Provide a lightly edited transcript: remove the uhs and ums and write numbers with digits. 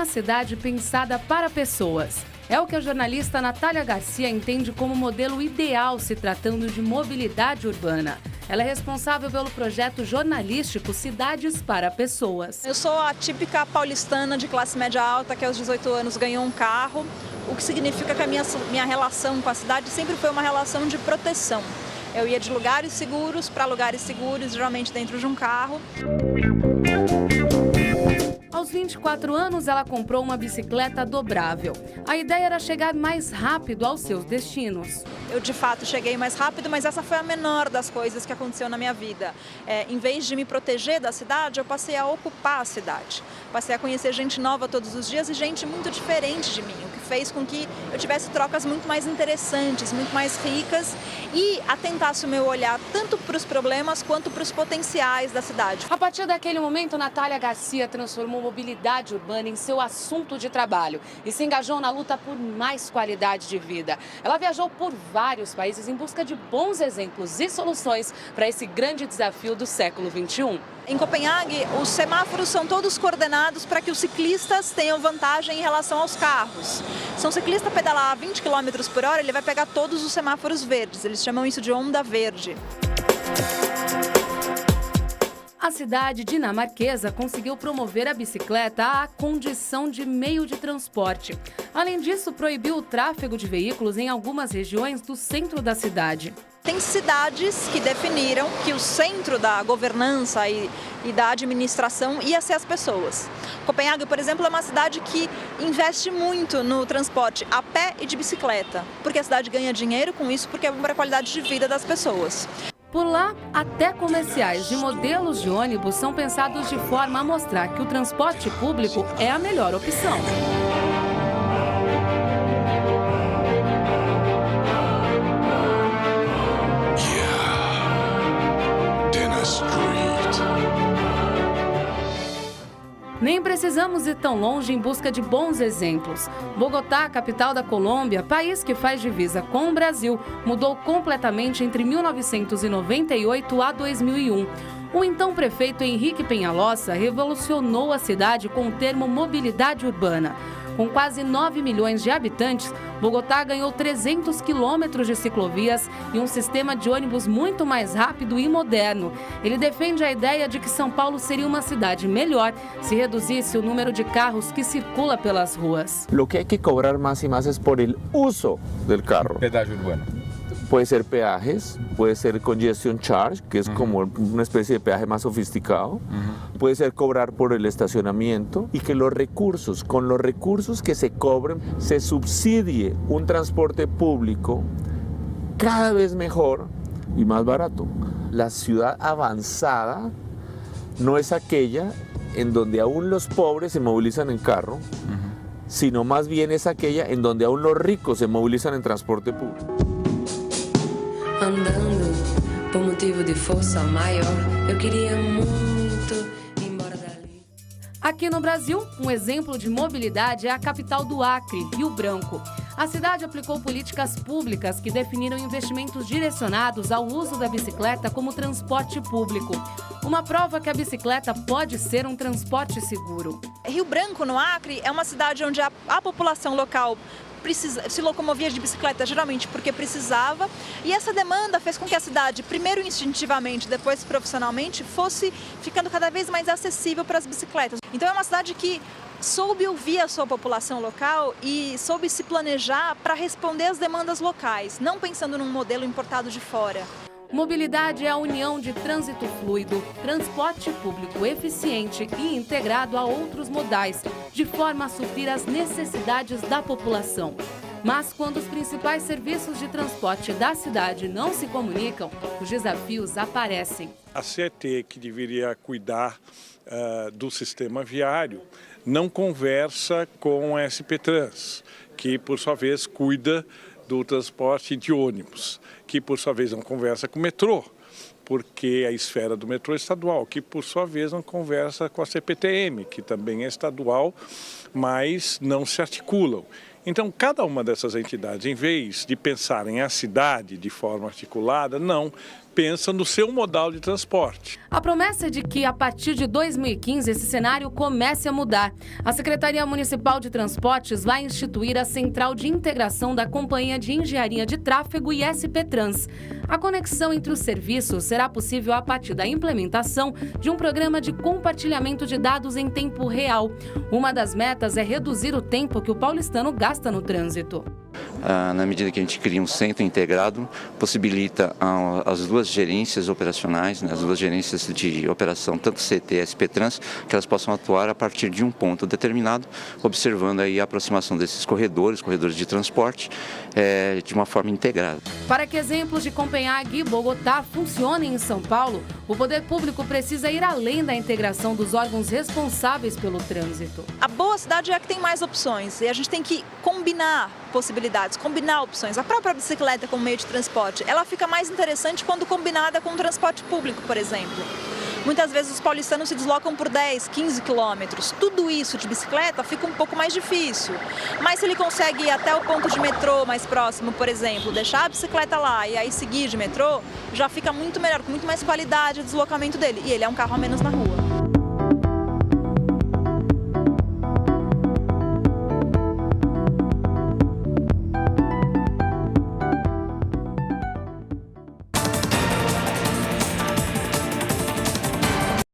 uma cidade pensada para pessoas. É o que a jornalista Natália Garcia entende como modelo ideal se tratando de mobilidade urbana. Ela é responsável pelo projeto jornalístico Cidades para Pessoas. Eu sou a típica paulistana de classe média alta que aos 18 anos ganhou um carro, o que significa que a minha relação com a cidade sempre foi uma relação de proteção. Eu ia de lugares seguros para lugares seguros, geralmente dentro de um carro. Aos 24 anos, ela comprou uma bicicleta dobrável. A ideia era chegar mais rápido aos seus destinos. Eu, de fato, cheguei mais rápido, mas essa foi a menor das coisas que aconteceu na minha vida. Em vez de me proteger da cidade, eu passei a ocupar a cidade. Passei a conhecer gente nova todos os dias e gente muito diferente de mim, o que fez com que eu tivesse trocas muito mais interessantes, muito mais ricas e atentasse o meu olhar tanto para os problemas quanto para os potenciais da cidade. A partir daquele momento, Natália Garcia transformou mobilidade urbana em seu assunto de trabalho e se engajou na luta por mais qualidade de vida. Ela viajou por vários países em busca de bons exemplos e soluções para esse grande desafio do século XXI. Em Copenhague, os semáforos são todos coordenados para que os ciclistas tenham vantagem em relação aos carros. Se um ciclista pedalar a 20 km por hora, ele vai pegar todos os semáforos verdes. Eles chamam isso de onda verde. A cidade dinamarquesa conseguiu promover a bicicleta à condição de meio de transporte. Além disso, proibiu o tráfego de veículos em algumas regiões do centro da cidade. Tem cidades que definiram que o centro da governança e da administração ia ser as pessoas. Copenhague, por exemplo, é uma cidade que investe muito no transporte a pé e de bicicleta, porque a cidade ganha dinheiro com isso, porque é para a qualidade de vida das pessoas. Por lá, até comerciais de modelos de ônibus são pensados de forma a mostrar que o transporte público é a melhor opção. Nem precisamos ir tão longe em busca de bons exemplos. Bogotá, capital da Colômbia, país que faz divisa com o Brasil, mudou completamente entre 1998 a 2001. O então prefeito Henrique Peñalosa revolucionou a cidade com o termo mobilidade urbana. Com quase 9 milhões de habitantes, Bogotá ganhou 300 quilômetros de ciclovias e um sistema de ônibus muito mais rápido e moderno. Ele defende a ideia de que São Paulo seria uma cidade melhor se reduzisse o número de carros que circula pelas ruas. Lo que hay que cobrar más y más es por el uso del carro. Pedágio urbano. Puede ser peajes, puede ser congestion charge, que es como una especie de peaje más sofisticado. Puede ser cobrar por el estacionamiento y que con los recursos que se cobren, se subsidie un transporte público cada vez mejor y más barato. La ciudad avanzada no es aquella en donde aún los pobres se movilizan en carro, sino más bien es aquella en donde aún los ricos se movilizan en transporte público. Andando por motivo de força maior, eu queria muito ir embora dali. Aqui no Brasil, um exemplo de mobilidade é a capital do Acre, Rio Branco. A cidade aplicou políticas públicas que definiram investimentos direcionados ao uso da bicicleta como transporte público. Uma prova que a bicicleta pode ser um transporte seguro. Rio Branco, no Acre, é uma cidade onde a população local se locomovia de bicicleta geralmente porque precisava, e essa demanda fez com que a cidade, primeiro instintivamente, depois profissionalmente, fosse ficando cada vez mais acessível para as bicicletas. Então é uma cidade que soube ouvir a sua população local e soube se planejar para responder às demandas locais, não pensando num modelo importado de fora. Mobilidade é a união de trânsito fluido, transporte público eficiente e integrado a outros modais, de forma a suprir as necessidades da população. Mas quando os principais serviços de transporte da cidade não se comunicam, os desafios aparecem. A CET, que deveria cuidar do sistema viário, não conversa com a SP Trans, que por sua vez cuida do transporte de ônibus, que por sua vez não conversa com o metrô, porque a esfera do metrô é estadual, que por sua vez não conversa com a CPTM, que também é estadual, mas não se articulam. Então, cada uma dessas entidades, em vez de pensarem a cidade de forma articulada, não, pensa no seu modal de transporte. A promessa é de que, a partir de 2015, esse cenário comece a mudar. A Secretaria Municipal de Transportes vai instituir a Central de Integração da Companhia de Engenharia de Tráfego e SP Trans. A conexão entre os serviços será possível a partir da implementação de um programa de compartilhamento de dados em tempo real. Uma das metas é reduzir o tempo que o paulistano gasta no trânsito. Na medida que a gente cria um centro integrado, possibilita as duas gerências operacionais, as duas gerências de operação, tanto CT e SP Trans, que elas possam atuar a partir de um ponto determinado, observando aí a aproximação desses corredores de transporte, de uma forma integrada. Para que exemplos de Copenhague e Bogotá funcionem em São Paulo, o poder público precisa ir além da integração dos órgãos responsáveis pelo trânsito. A boa cidade é a que tem mais opções e a gente tem que combinar possibilidades, combinar opções. A própria bicicleta como meio de transporte, ela fica mais interessante quando combinada com o transporte público, por exemplo. Muitas vezes os paulistanos se deslocam por 10, 15 quilômetros. Tudo isso de bicicleta fica um pouco mais difícil. Mas se ele consegue ir até o ponto de metrô mais próximo, por exemplo, deixar a bicicleta lá e aí seguir de metrô, já fica muito melhor, com muito mais qualidade o deslocamento dele. E ele é um carro a menos na rua.